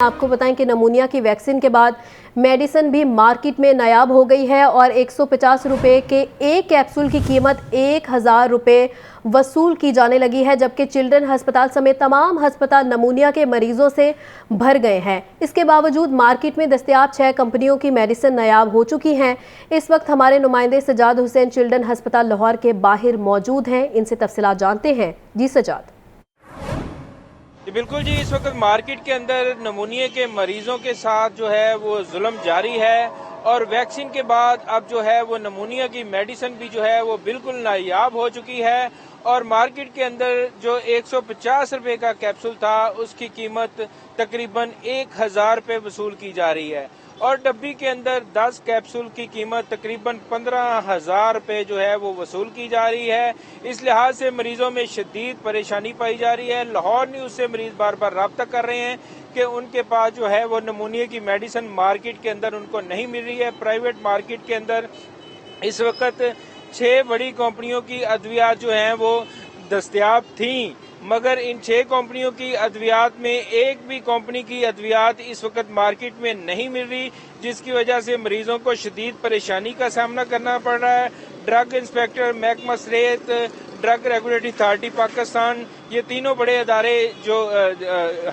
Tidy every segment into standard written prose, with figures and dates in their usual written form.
आपको बताएं कि नमूनिया की वैक्सीन के बाद मेडिसिन भी मार्केट में नायाब हो गई है और 150 रुपए के एक कैप्सूल की कीमत 1000 रुपए वसूल की जाने लगी है, जबकि चिल्ड्रन अस्पताल समेत तमाम अस्पताल नमूनिया के मरीजों से भर गए हैं। इसके बावजूद मार्केट में दस्तयाब 6 कंपनियों की मेडिसिन नायाब हो चुकी हैं। इस वक्त हमारे नुमाइंदे सजाद हुसैन चिल्ड्रन अस्पताल लाहौर के बाहर मौजूद हैं। इनसे तफसीलात जानते हैं। जी सजाद। बिल्कुल जी, इस वक्त मार्केट के अंदर नमूनिया के मरीजों के साथ जो है वो जुल्म जारी है और वैक्सीन के बाद अब जो है वो नमूनिया की मेडिसिन भी जो है वो बिल्कुल नायाब हो चुकी है और मार्केट के अंदर जो 150 रुपए का कैप्सूल था उसकी कीमत तकरीबन 1000 रुपए वसूल की जा रही है और डब्बी के अंदर 10 कैप्सूल की कीमत तकरीबन 15,000 रुपए जो है वो वसूल की जा रही है। इस लिहाज से मरीजों में शदीद परेशानी पाई जा रही है। लाहौर न्यूज से मरीज बार बार राब्ता कर रहे हैं कि उनके पास जो है वो नमूनिया की मेडिसिन मार्केट के अंदर उनको नहीं मिल रही है। प्राइवेट मार्केट के अंदर इस वक्त 6 बड़ी कंपनियों की अद्वियात जो हैं वो दस्तयाब थीं, मगर इन 6 कंपनियों की अद्वियात में एक भी कंपनी की अद्वियात इस वक्त मार्केट में नहीं मिल रही, जिसकी वजह से मरीजों को शदीद परेशानी का सामना करना पड़ रहा है। ड्रग इंस्पेक्टर, महकमा सरेहत, ड्रग रेगुलेटरी अथॉरिटी पाकिस्तान, ये तीनों बड़े अदारे जो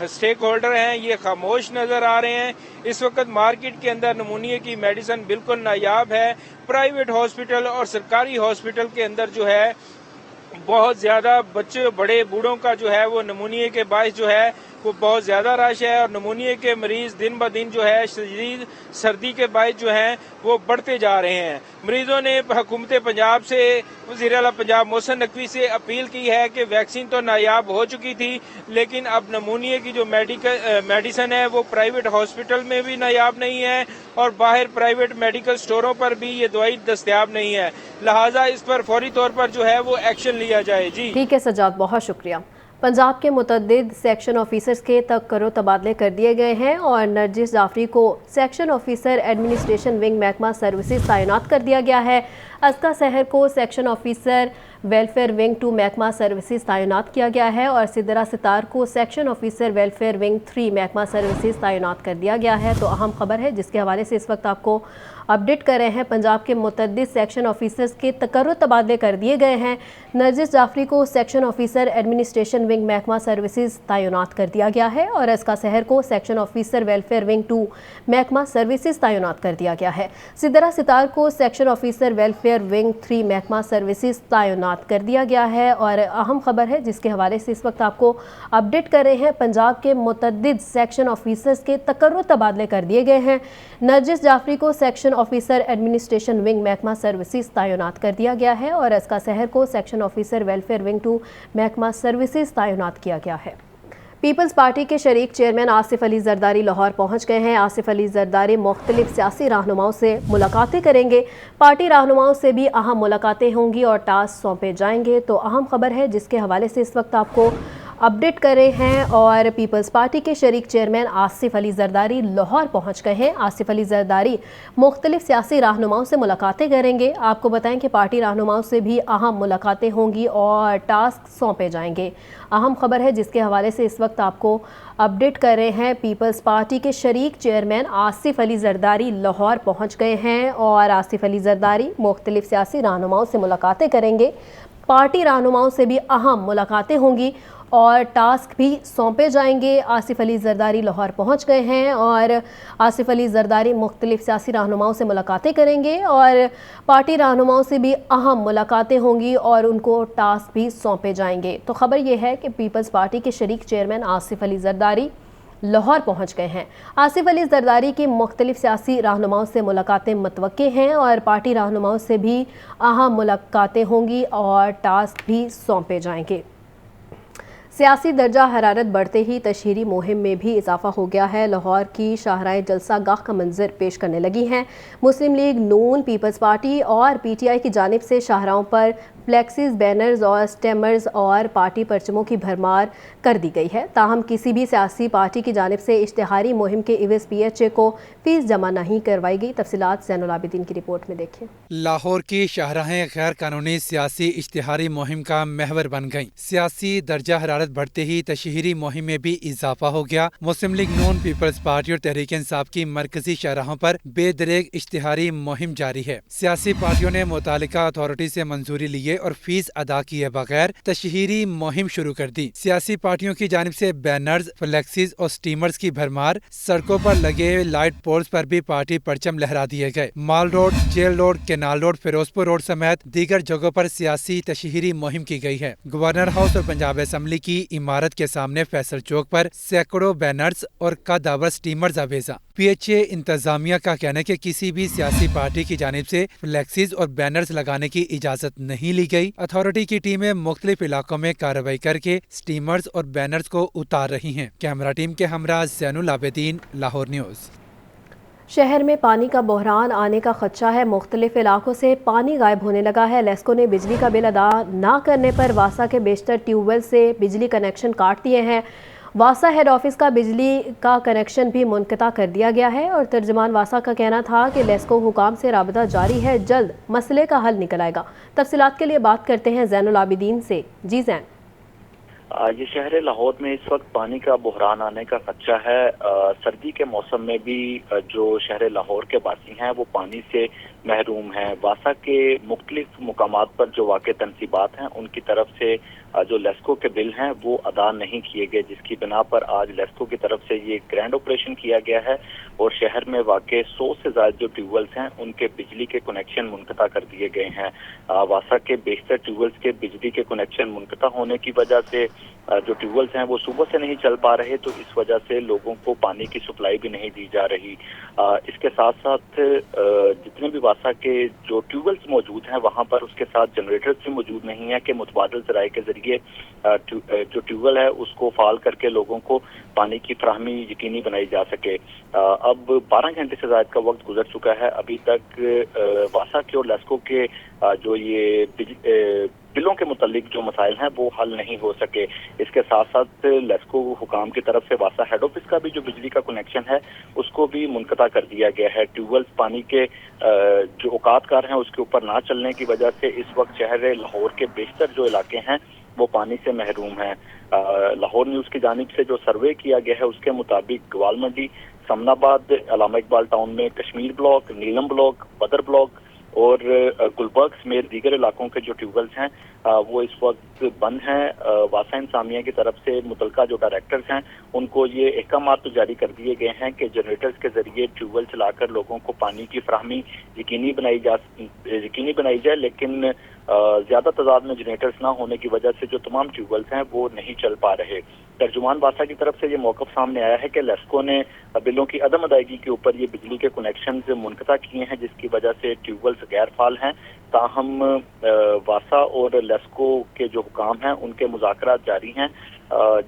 स्टेक होल्डर हैं ये खामोश नजर आ रहे हैं। इस वक्त मार्केट के अंदर नमूनिया की मेडिसिन बिल्कुल नायाब है। प्राइवेट हॉस्पिटल और सरकारी हॉस्पिटल के अंदर जो है बहुत ज्यादा बच्चे, बड़े, बूढ़ों का जो है वो नमूनिया के बायस जो है वो बहुत ज्यादा रश है और नमूनिया के मरीज दिन ब दिन जो है शदीद सर्दी के बायस जो हैं वो बढ़ते जा रहे हैं। मरीजों ने हुकूमत पंजाब से, वज़ीर आला पंजाब मोहसिन नकवी से अपील की है कि वैक्सीन तो नायाब हो चुकी थी, लेकिन अब नमूनिया की जो मेडिसिन है वो प्राइवेट हॉस्पिटल में भी नायाब नहीं है और बाहर प्राइवेट मेडिकल स्टोरों पर भी ये दवाई दस्तयाब नहीं है। लिहाजा इस पर फौरी तौर पर जो है वो एक्शन लिया जाए। जी ठीक है सजाद, बहुत शुक्रिया। पंजाब के मुतअद्दिद सेक्शन ऑफिसर्स के तकर्रो तबादले कर दिए गए हैं और नरजिस जाफरी को सेक्शन ऑफिसर एडमिनिस्ट्रेशन विंग महकमा सर्विसेज तैनात कर दिया गया है। अस्का सहर को सेक्शन ऑफिसर वेलफेयर विंग 2 महकमा सर्विसेज तैनात किया गया है और सिदरा सितार को सेक्शन ऑफिसर वेलफेयर विंग 3 महकमा सर्विसेज तैनात कर दिया गया है। तो अहम खबर है जिसके हवाले से इस वक्त आपको अपडेट कर रहे हैं। पंजाब के मुतअद्दिद सेक्शन ऑफिसर्स के तकर्रो तबादले कर दिए गए हैं। नरजिस जाफरी को सेक्शन ऑफिसर एडमिनिस्ट्रेशन विंग महकमा सर्विसेज तैनात कर दिया गया है और अस्का सहर को सेक्शन ऑफिसर वेलफेयर विंग 2 महकमा सर्विसेज तैनात कर दिया गया है। सिदरा सितार को सेक्शन ऑफिसर वेलफेयर विंग 3 महकमा सर्विसेज तैनात कर दिया गया है और अहम खबर है जिसके हवाले से इस वक्त आपको अपडेट कर रहे हैं। पंजाब के मुतअद्दिद सेक्शन ऑफिसर्स के तकर्रो तबादले कर दिए गए हैं। नरजिस जाफरी को सेक्शन ऑफिसर एडमिनिस्ट्रेशन विंग महकमा सर्विसेज तैनात कर दिया गया है और अस्का सहर को सेक्शन ऑफिसर वेलफेयर विंग 2 महकमा सर्विसेज तैनात किया गया है। पीपल्स पार्टी के शरीक चेयरमैन आसिफ अली जरदारी लाहौर पहुंच गए हैं। आसिफ अली जरदारी मुख्तलिफ सियासी रहनुमाओं से मुलाकातें करेंगे। पार्टी रहनुमाओं से भी अहम मुलाकातें होंगी और टास्क सौंपे जाएंगे। तो अहम खबर है जिसके हवाले से इस वक्त आपको अपडेट कर रहे हैं और पीपल्स पार्टी के शरीक चेयरमैन आसिफ अली जरदारी लाहौर पहुंच गए हैं। आसिफ अली जरदारी मुख्तलिफ सियासी रहनुमाओं से मुलाकातें करेंगे। आपको बताएं कि पार्टी रहनुमाओं से भी अहम मुलाकातें होंगी और टास्क सौंपे जाएंगे। अहम खबर है जिसके हवाले से इस वक्त आपको अपडेट कर रहे हैं। पीपल्स पार्टी के शरीक चेयरमैन आसिफ अली जरदारी लाहौर पहुँच गए हैं और आसिफ अली जरदारी मुख्तलिफ सियासी रहनुमाओं से मुलाकातें करेंगे। पार्टी रहनुमाओं से भी अहम मुलाकातें होंगी और टास्क भी सौंपे जाएंगे। आसिफ अली जरदारी लाहौर पहुंच गए हैं और आसिफ अली जरदारी मुख्तलिफ सियासी रहनुमाओं से मुलाकातें करेंगे और पार्टी रहनुमाओं से भी अहम मुलाकातें होंगी और उनको टास्क भी सौंपे जाएंगे। तो खबर यह है कि पीपल्स पार्टी के शरीक चेयरमैन आसिफ अली जरदारी लाहौर पहुंच गए हैं। आसिफ अली जरदारी की मुख्तलिफ सियासी रहनुमाओं से मुलाकातें मुतवक्के हैं और पार्टी रहनुमाओं से भी अहम मुलाकातें होंगी और टास्क भी सौंपे जाएंगे। सियासी दर्जा हरारत बढ़ते ही तशहीरी मुहिम में भी इजाफा हो गया है। लाहौर की शाहराएं जलसा गाह का मंजर पेश करने लगी हैं। मुस्लिम लीग नून, पीपल्स पार्टी और PTI की जानिब से शाहराओं पर فلیکسیز، بینرز اور سٹیمرز اور پارٹی پرچموں کی بھرمار کر دی گئی ہے۔ تاہم کسی بھی سیاسی پارٹی کی جانب سے اشتہاری مہم کے عوض پی ایچ اے کو فیس جمع نہیں کروائی گئی۔ تفصیلات زین العابدین کی رپورٹ میں دیکھیں۔ لاہور کی شاہراہیں غیر قانونی سیاسی اشتہاری مہم کا محور بن گئیں۔ سیاسی درجہ حرارت بڑھتے ہی تشہیری مہم میں بھی اضافہ ہو گیا۔ مسلم لیگ نون، پیپلز پارٹی اور تحریک انصاف کی مرکزی شاہراہوں پر بے دریغ اشتہاری مہم جاری ہے۔ سیاسی پارٹیوں نے متعلقہ اتھارٹی سے منظوری لیے اور فیس ادا کیے بغیر تشہیری مہم شروع کر دی۔ سیاسی پارٹیوں کی جانب سے بینرز، فلیکسیز اور سٹیمرز کی بھرمار، سڑکوں پر لگے لائٹ پولز پر بھی پارٹی پرچم لہرا دیے گئے۔ Mall road, jail road, canal road, Ferozepur road سمیت دیگر جگہوں پر سیاسی تشہیری مہم کی گئی ہے۔ گورنر ہاؤس اور پنجاب اسمبلی کی عمارت کے سامنے فیصل چوک پر سینکڑوں بینرز اور قدآور سٹیمرز آویزاں۔ پی ایچ اے انتظامیہ کا کہنا ہے کہ کسی بھی سیاسی پارٹی کی جانب سے فلیکسیز اور بینرز لگانے کی اجازت نہیں لی گئی۔ اتھارٹی کی ٹیمیں مختلف علاقوں میں کارروائی کر کے سٹیمرز اور بینرز کو اتار رہی ہیں۔ کیمرہ ٹیم کے ہمراہ زین العابدین، لاہور نیوز۔ شہر میں پانی کا بحران آنے کا خدشہ ہے۔ مختلف علاقوں سے پانی غائب ہونے لگا ہے۔ لیسکو نے بجلی کا بل ادا نہ کرنے پر واسا کے بیشتر ٹیوب ویل سے بجلی کنیکشن کاٹ دیے ہیں۔ واسا ہیڈ آفس کا بجلی کا کنیکشن بھی منقطع کر دیا گیا ہے اور ترجمان واسا کا کہنا تھا کہ لیسکو حکام سے رابطہ جاری ہے، جلد مسئلے کا حل نکل آئے گا۔ تفصیلات کے لیے بات کرتے ہیں زین العابدین سے۔ جی زین۔ یہ شہر لاہور میں اس وقت پانی کا بحران آنے کا خدشہ ہے۔ سردی کے موسم میں بھی جو شہر لاہور کے باسی ہیں وہ پانی سے محروم ہیں۔ واسا کے مختلف مقامات پر جو واقع تنصیبات ہیں ان کی طرف سے جو لیسکو کے بل ہیں وہ ادا نہیں کیے گئے، جس کی بنا پر آج لیسکو کی طرف سے یہ گرینڈ آپریشن کیا گیا ہے اور شہر میں واقع 100 سے زائد جو ٹیوب ویلز ہیں ان کے بجلی کے کنیکشن منقطع کر دیے گئے ہیں۔ واسا کے بیشتر ٹیوب ویلز کے بجلی کے کنیکشن منقطع ہونے کی وجہ سے جو ٹیوب ویلز ہیں وہ صبح سے نہیں چل پا رہے، تو اس وجہ سے لوگوں کو پانی کی سپلائی بھی نہیں دی جا رہی۔ اس کے ساتھ ساتھ جتنے بھی واسا کے جو ٹیوب ویلز موجود ہیں وہاں پر اس کے ساتھ جنریٹرز بھی موجود نہیں ہیں کہ متبادل ذرائع کے ذریعے جو ٹیوب ویل ہے اس کو فعال کر کے لوگوں کو پانی کی فراہمی یقینی بنائی جا سکے۔ اب 12 گھنٹے سے زائد کا وقت گزر چکا ہے، ابھی تک واسا کے اور لیسکو کے جو یہ بلوں کے متعلق جو مسائل ہیں وہ حل نہیں ہو سکے۔ اس کے ساتھ ساتھ لیسکو حکام کی طرف سے واسا ہیڈ آفس کا بھی جو بجلی کا کنیکشن ہے اس کو بھی منقطع کر دیا گیا ہے۔ ٹیوب ویلز پانی کے جو اوقات کار ہیں اس کے اوپر نہ چلنے کی وجہ سے اس وقت شہر لاہور کے بیشتر جو علاقے ہیں وہ پانی سے محروم ہیں۔ لاہور نیوز کی جانب سے جو سروے کیا گیا ہے اس کے مطابق گوال منڈی، سمن آباد، علامہ اقبال ٹاؤن میں کشمیر بلاک، نیلم بلاک، بدر بلاک اور گلبرگ سمیت دیگر علاقوں کے جو ٹیوب ویلز ہیں وہ اس وقت بند ہیں۔ واسا انتظامیہ کی طرف سے متعلقہ جو ڈائریکٹرز ہیں ان کو یہ احکامات تو جاری کر دیے گئے ہیں کہ جنریٹرز کے ذریعے ٹیوب ویل چلا کر لوگوں کو پانی کی فراہمی یقینی بنائی جائے، لیکن زیادہ تعداد میں جنریٹرز نہ ہونے کی وجہ سے جو تمام ٹیوب ویلز ہیں وہ نہیں چل پا رہے۔ ترجمان واسا کی طرف سے یہ موقف سامنے آیا ہے کہ لیسکو نے بلوں کی عدم ادائیگی کے اوپر یہ بجلی کے کنیکشنز منقطع کیے ہیں، جس کی وجہ سے ٹیوب ویلز غیر فعال ہیں۔ تاہم واسا اور لیسکو کے جو حکام ہیں ان کے مذاکرات جاری ہیں،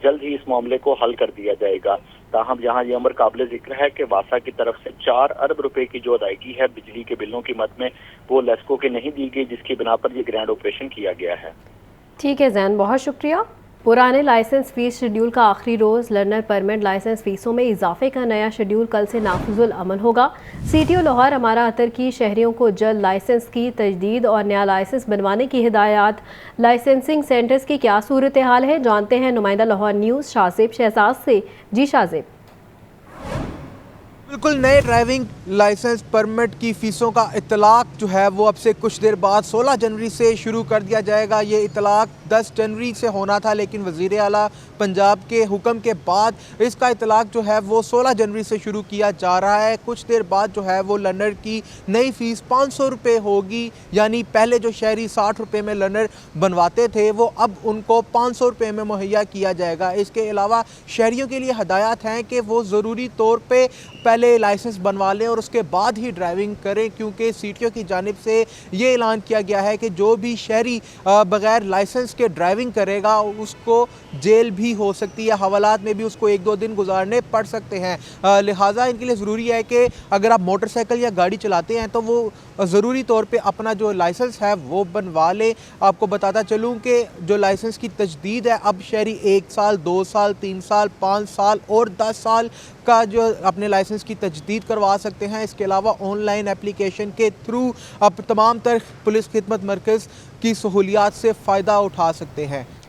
جلد ہی اس معاملے کو حل کر دیا جائے گا۔ تاہم یہاں یہ امر قابل ذکر ہے کہ واسا کی طرف سے 4 ارب روپے کی جو ادائیگی ہے بجلی کے بلوں کی مد میں وہ لیسکو کے نہیں دی گئی، جس کی بنا پر یہ گرینڈ آپریشن کیا گیا ہے۔ ٹھیک ہے زین، بہت شکریہ۔ پرانے لائسنس فیس شیڈول کا آخری روز، لرنر پرمٹ لائسنس فیسوں میں اضافے کا نیا شیڈول کل سے نافذ العمل ہوگا۔ سی ٹی او لاہور امارہ اطر کی شہریوں کو جلد لائسنس کی تجدید اور نیا لائسنس بنوانے کی ہدایات۔ لائسنسنگ سینٹرز کی کیا صورتحال ہے، جانتے ہیں نمائندہ لاہور نیوز شازیب شہزاد سے۔ جی شازیب۔ بالکل، نئے ڈرائیونگ لائسنس پرمٹ کی فیسوں کا اطلاق جو ہے وہ اب سے کچھ دیر بعد 16 جنوری سے شروع کر دیا جائے گا۔ یہ اطلاق 10 جنوری سے ہونا تھا، لیکن وزیر اعلیٰ پنجاب کے حکم کے بعد اس کا اطلاق جو ہے وہ 16 جنوری سے شروع کیا جا رہا ہے۔ کچھ دیر بعد جو ہے وہ لرنر کی نئی فیس 500 روپے ہوگی، یعنی پہلے جو شہری 60 روپے میں لرنر بنواتے تھے وہ اب ان کو 500 روپے میں مہیا کیا جائے گا۔ اس کے علاوہ شہریوں کے لیے ہدایات ہیں کہ وہ ضروری طور پہ پہلے पहले लाइसेंस बनवा लें और उसके बाद ही ड्राइविंग करें, क्योंकि सीटीओ की जानिब से ये ऐलान किया गया है कि जो भी शहरी बगैर लाइसेंस के ड्राइविंग करेगा उसको जेल भी हो सकती है, हवालात में भी उसको 1-2 दिन गुजारने पड़ सकते हैं। लिहाजा इनके लिए ज़रूरी है कि अगर आप मोटरसाइकिल या गाड़ी चलाते हैं तो वो ज़रूरी तौर पे अपना जो लाइसेंस है वो बनवा लें। आपको बताता चलूँ कि जो लाइसेंस की तजदीद है अब शहरी 1 साल, 2 साल, 3 साल, 5 साल और 10 साल का जो अपने लाइसेंस की तजदीद करवा सकते हैं। इसके अलावा ऑनलाइन एप्लीकेशन के थ्रू अब तमाम तर पुलिस खिदमत मरकज़ की सहूलियात से फ़ायदा उठा सकते हैं।